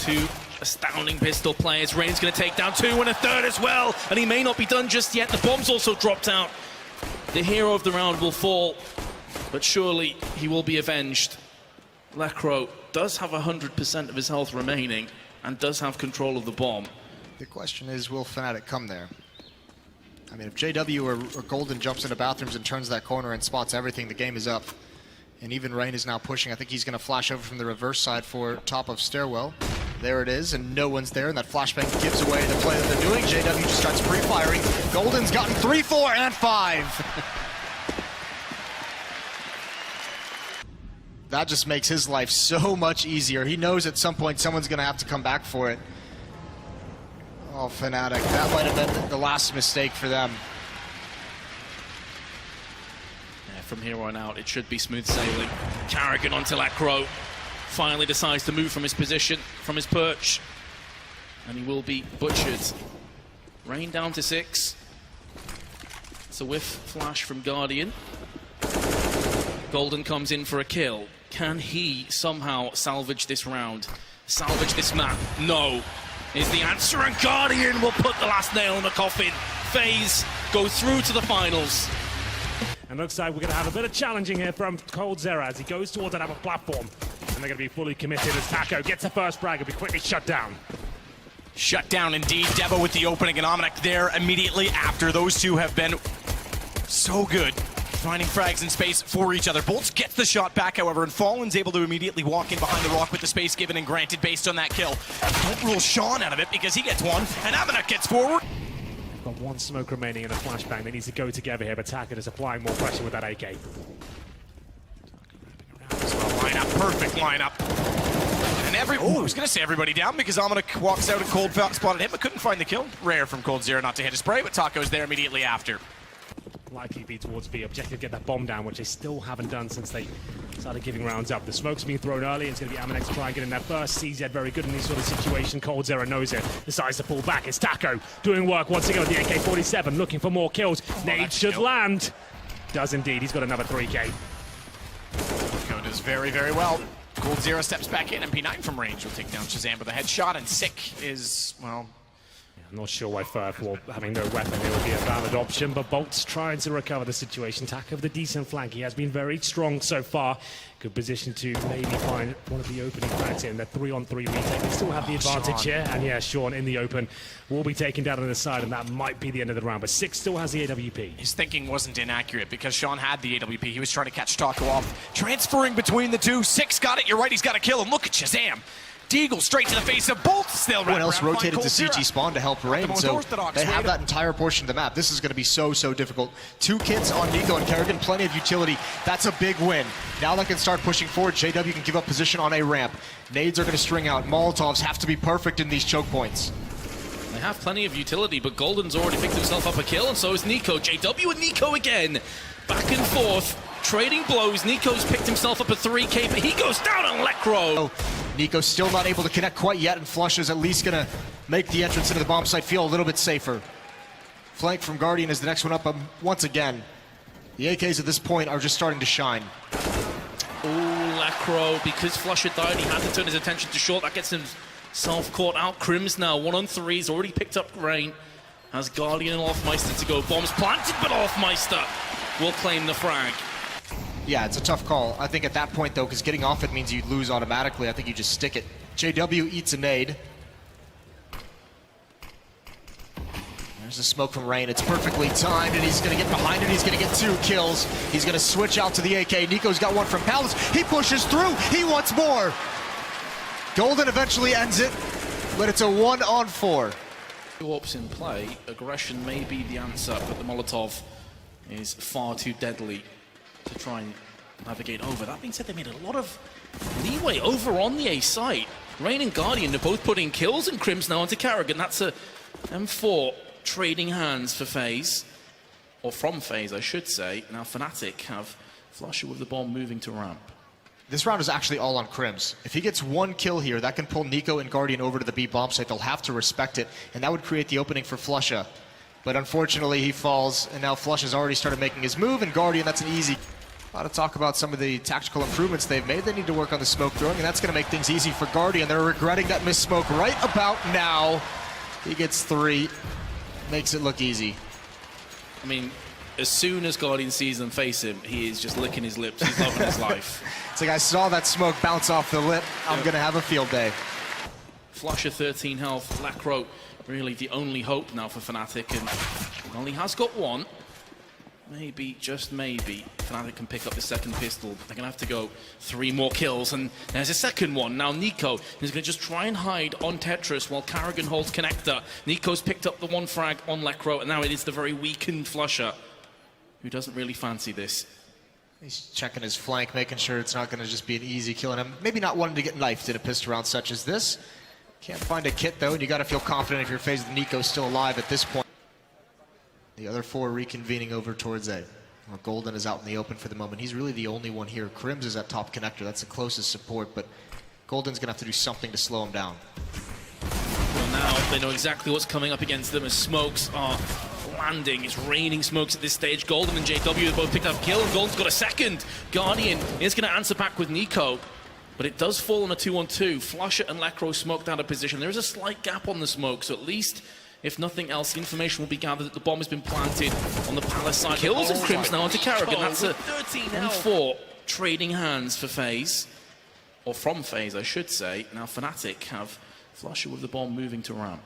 Two astounding pistol players. Rain's going to take down two and a third as well, and he may not be done just yet. The bomb's also dropped out. The hero of the round will fall, but surely he will be avenged. Lecro does have 100% of his health remaining and does have control of the bomb. The question is, will Fnatic come there? I mean, if JW or Golden jumps into bathrooms and turns that corner and spots everything, the game is up. And even Rain is now pushing. I think he's going to flash over from the reverse side for top of stairwell. There it is, and no one's there, and that flashbang gives away the play that they're doing. JW just starts pre-firing. Golden's gotten 3, 4, and 5. That just makes his life so much easier. He knows at some point someone's going to have to come back for it. Oh, Fnatic, that might have been the last mistake for them. From here on out, it should be smooth sailing. Carrigan onto Lecro. Finally decides to move from his position, from his perch. And he will be butchered. Rain down to 6. It's a whiff flash from Guardian. Golden comes in for a kill. Can he somehow salvage this round? Salvage this map? No. Is the answer, and Guardian will put the last nail in the coffin. FaZe go through to the finals. And looks like we're going to have a bit of challenging here from coldzera as he goes towards another platform. And they're going to be fully committed as Taco gets the first frag and be quickly shut down. Shut down indeed. Devo with the opening, and Omnic there immediately after. Those two have been so good, finding frags in space for each other. Bolts gets the shot back, however, and Fallen's able to immediately walk in behind the rock with the space given and granted based on that kill. Don't rule Sean out of it because he gets one, and Omnic gets forward. Got one smoke remaining in a flashbang. They need to go together here, but Taco is applying more pressure with that AK. Lineup, perfect lineup. And I was going to say everybody down because Omnic walks out and Cold spotted him, but couldn't find the kill. Rare from coldzera not to hit a spray, but Taco's there immediately after. Likely be towards B. Objective get that bomb down, which they still haven't done since they started giving rounds up. The smoke's being thrown early. It's going to be Amanex trying to get in there first. CZ very good in these sort of situations. coldzera knows it. Decides to pull back. It's Taco doing work once again with the AK-47, looking for more kills. Nade should land. Does indeed. He's got another 3K. Taco does very, very well. coldzera steps back in, and P9 from range will take down Shazam with a headshot, and Sick is, well... I'm not sure why Firewall having no weapon here would be a valid option, but Bolt's trying to recover the situation. Taco with a decent flank. He has been very strong so far. Good position to maybe find one of the opening frags in. The 3-on-3 retake. They still have the advantage here. And yeah, Sean in the open will be taken down on the side, and that might be the end of the round. But Six still has the AWP. His thinking wasn't inaccurate because Sean had the AWP. He was trying to catch Taco off. Transferring between the two. Six got it. You're right. He's got to kill him. Look at Shazam. Deagle straight to the face of both. Still everyone else rotated to CG spawn to help Rain, so they have that entire portion of the map. This is going to be so difficult. 2 kits on Nico and Carrigan, plenty of utility. That's a big win. Now they can start pushing forward. JW can give up position on a ramp. Nades are going to string out. Molotovs have to be perfect in these choke points. They have plenty of utility, but Golden's already picked himself up a kill, and so is Nico. JW and Nico again. Back and forth, trading blows. Nico's picked himself up a 3K, but he goes down on Lecro. Nico still not able to connect quite yet, and Flush is at least going to make the entrance into the bomb site feel a little bit safer. Flank from Guardian is the next one up once again. The AKs at this point are just starting to shine. Oh, Lecro, because Flush had died, he had to turn his attention to short. That gets himself caught out. Crims now, 1-on-3, he's already picked up Rain. Has Guardian and Offmeister to go. Bombs planted, but Offmeister will claim the frag. Yeah, it's a tough call. I think at that point, though, because getting off it means you lose automatically. I think you just stick it. JW eats a nade. There's a smoke from Rain. It's perfectly timed, and he's going to get behind it. He's going to get 2 kills. He's going to switch out to the AK. Nico's got one from Palace. He pushes through. He wants more. Golden eventually ends it, but it's a 1-on-4. Warps in play. Aggression may be the answer, but the Molotov is far too deadly to try and navigate over. That being said, they made a lot of leeway over on the A site. Rain and Guardian are both putting kills, and Crims now onto Carrigan. That's a M4 trading hands for FaZe, or from FaZe, I should say. Now Fnatic have Flusher with the bomb moving to ramp. This round is actually all on Crims. If he gets 1 kill here, that can pull Nico and Guardian over to the B bomb site. They'll have to respect it, and that would create the opening for Flusha. But unfortunately, he falls, and now Flush has already started making his move, and Guardian, that's an easy. A lot of talk about some of the tactical improvements they've made. They need to work on the smoke throwing, and that's going to make things easy for Guardian. They're regretting that missed smoke right about now. He gets 3, makes it look easy. I mean, as soon as Guardian sees them face him, he is just licking his lips. He's loving his life. It's like, I saw that smoke bounce off the lip. I'm going to have a field day. Flusher 13 health. Lacro really the only hope now for Fnatic, and only has got 1. Maybe, just maybe, Fnatic can pick up the second pistol. They're going to have to go 3 more kills, and there's a second one. Now Nico is going to just try and hide on Tetris while Karrigan holds connector. Nico's picked up the 1 frag on Lekro, and now it is the very weakened Flusher who doesn't really fancy this. He's checking his flank, making sure it's not going to just be an easy kill, and maybe not wanting to get knifed in a pistol round such as this. Can't find a kit though, and you got to feel confident if you're FaZe that Nico's still alive at this point. The other 4 reconvening over towards A. Well, Golden is out in the open for the moment. He's really the only one here. Crims is at top connector. That's the closest support, but Golden's going to have to do something to slow him down. Well, now they know exactly what's coming up against them as smokes are landing. It's raining smokes at this stage. Golden and JW have both picked up a kill, and Golden's got a second. Guardian is going to answer back with Nico, but it does fall on a 2-on-2. Flusher and Lacro smoked out of position. There is a slight gap on the smoke, so at least, if nothing else, information will be gathered that the bomb has been planted on the palace side. Kills and Crims now onto Karrigan. That's a 13-4 trading hands for FaZe, or from FaZe, I should say. Now Fnatic have Flusher with the bomb moving to ramp.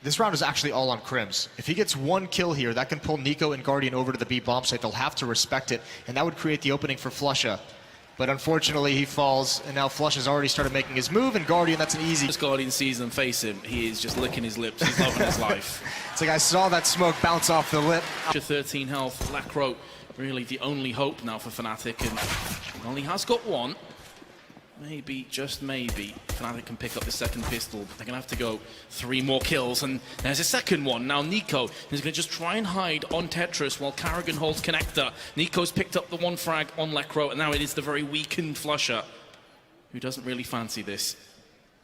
This round is actually all on Crims. If he gets 1 kill here, that can pull Nico and Guardian over to the B bomb site. They'll have to respect it, and that would create the opening for Flusher. But unfortunately, he falls, and now Flush has already started making his move, and Guardian, that's an easy... As Guardian sees them face him, he is just licking his lips. He's loving his life. It's like, I saw that smoke bounce off the lip. 13 health. Lacro really the only hope now for Fnatic, and only has got 1. Maybe, just maybe, Fnatic can pick up the second pistol. They're going to have to go 3 more kills, and there's a second one. Now Nico is going to just try and hide on Tetris while Karrigan holds connector. Nico's picked up the 1 frag on Lekro, and now it is the very weakened Flusher who doesn't really fancy this.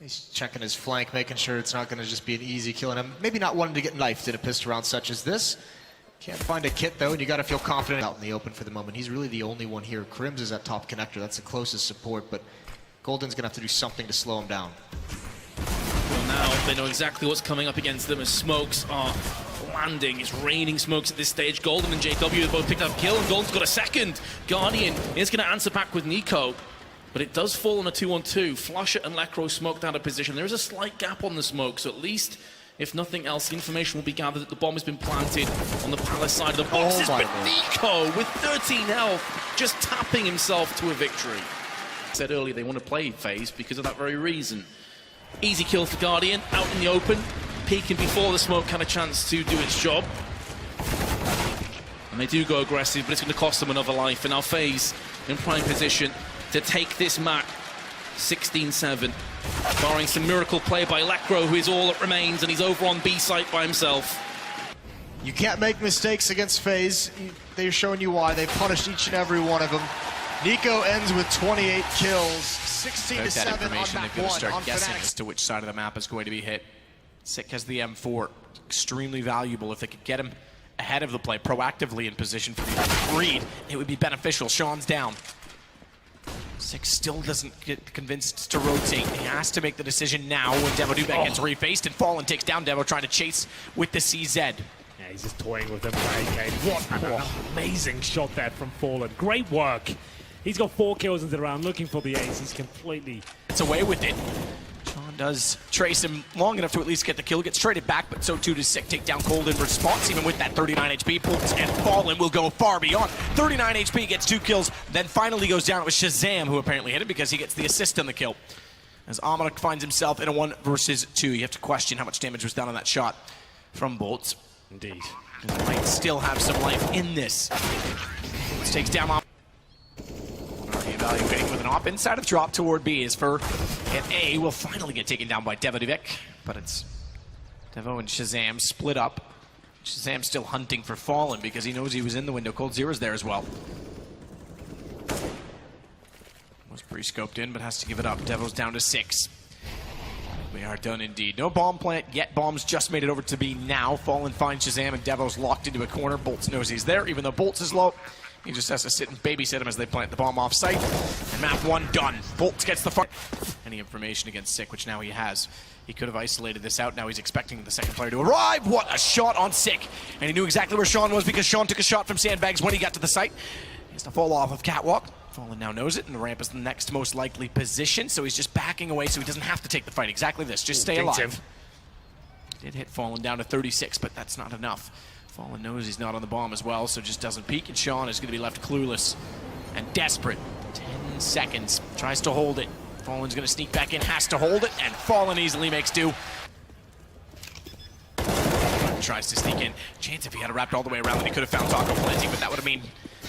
He's checking his flank, making sure it's not going to just be an easy kill, and maybe not wanting to get knifed in a pistol round such as this. Can't find a kit though, and you got to feel confident out in the open for the moment. He's really the only one here. Crims is at top connector. That's the closest support, but Golden's going to have to do something to slow him down. Well, now they know exactly what's coming up against them as smokes are landing. It's raining smokes at this stage. Golden and JW have both picked up a kill, and Golden's got a second. Guardian is going to answer back with Nico, but it does fall on a 2-on-2. Flusher and Lacro smoked out of position. There is a slight gap on the smoke, so at least, if nothing else, information will be gathered that the bomb has been planted on the palace side of the box. But Nico, with 13 health, just tapping himself to a victory. Said earlier they want to play FaZe because of that very reason. Easy kill for Guardian, out in the open, peeking before the smoke had a chance to do its job. And they do go aggressive, but it's going to cost them another life. And now FaZe in prime position to take this map 16-7. Barring some miracle play by Lacro, who is all that remains, and he's over on B site by himself. You can't make mistakes against FaZe. They're showing you why. They've punished each and every one of them. Nico ends with 28 kills, 16-7 on map 1 they're going to start on guessing Fnatic. as to which side of the map is going to be hit. Sick has the M4, extremely valuable. If they could get him ahead of the play, proactively in position for the read, it would be beneficial. Sean's down. Sick still doesn't get convinced to rotate. He has to make the decision now when Devo Dubek gets refaced, and Fallen takes down Devo, trying to chase with the CZ. Yeah, he's just toying with them. What an amazing shot there from Fallen. Great work. He's got 4 kills into the round, looking for the ace. He's completely... It's away with it. Sean does trace him long enough to at least get the kill, gets traded back, but so too does Sick take down Cold in response, even with that 39 HP. Bolts and Fallen will go far beyond. 39 HP, gets 2 kills, then finally goes down. It was Shazam who apparently hit it because he gets the assist on the kill. As Amanek finds himself in a 1 versus 2. You have to question how much damage was done on that shot from Bolts. Indeed. He might still have some life in this. Bolts takes down Amanek. Evaluating with an op inside of drop toward B is for hit A will finally get taken down by Devo Dubek, but it's Devo and Shazam split up. Shazam still hunting for Fallen because he knows he was in the window. Cold Zero's there as well. Was pre-scoped in, but has to give it up. Devo's down to 6. We are done indeed. No bomb plant yet. Bombs just made it over to B now. Fallen finds Shazam, and Devo's locked into a corner. Bolts knows he's there, even though Bolts is low. He just has to sit and babysit him as they plant the bomb off site. And map 1 done. Bolts gets the front. Any information against Sick, which now he has. He could have isolated this out. Now he's expecting the second player to arrive. What a shot on Sick. And he knew exactly where Sean was because Sean took a shot from Sandbags when he got to the site. He has to fall off of Catwalk. Fallen now knows it, and the ramp is the next most likely position, so he's just backing away so he doesn't have to take the fight. Exactly this. Just stay alive. Did hit Fallen down to 36, but that's not enough. Fallen knows he's not on the bomb as well, so just doesn't peek, and Sean is going to be left clueless and desperate. 10 seconds. Tries to hold it. Fallen's going to sneak back in, has to hold it, and Fallen easily makes do. Tries to sneak in. Chance if he had it wrapped all the way around, then he could have found Taco plenty, but that would have mean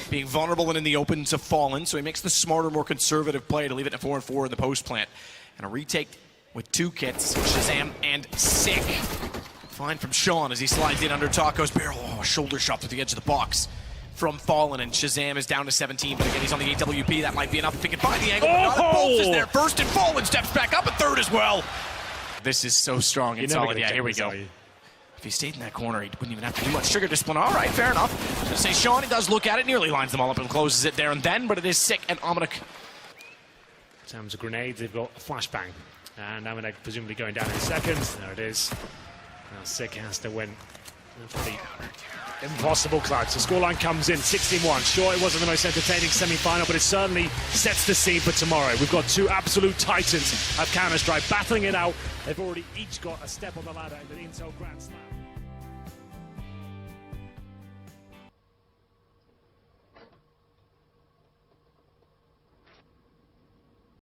being vulnerable and in the open to Fallen, so he makes the smarter, more conservative play to leave it at 4-4 in the post plant. And a retake with 2 kits, Shazam and Sick. Fine from Sean as he slides in under Taco's barrel. Oh, a shoulder shot through the edge of the box from Fallen, and Shazam is down to 17, but again, he's on the AWP. That might be enough if he can find the angle. Oh! Bolts is there first, and Fallen steps back up at third as well. This is so strong and solid. Yeah, here we go. If he stayed in that corner, he wouldn't even have to do much trigger discipline. All right, fair enough. I was going to say, Sean, he does look at it, nearly lines them all up and closes it there and then, but it is Sick and Omnic. In terms of grenades, they've got a flashbang. And Omnic presumably going down in seconds. There it is. Now Sick has to win. Pretty impossible clutch. The scoreline comes in 16-1. Sure, it wasn't the most entertaining semi-final, but it certainly sets the scene for tomorrow. We've got 2 absolute titans of Counter-Strike battling it out. They've already each got a step on the ladder in the Intel Grand Slam.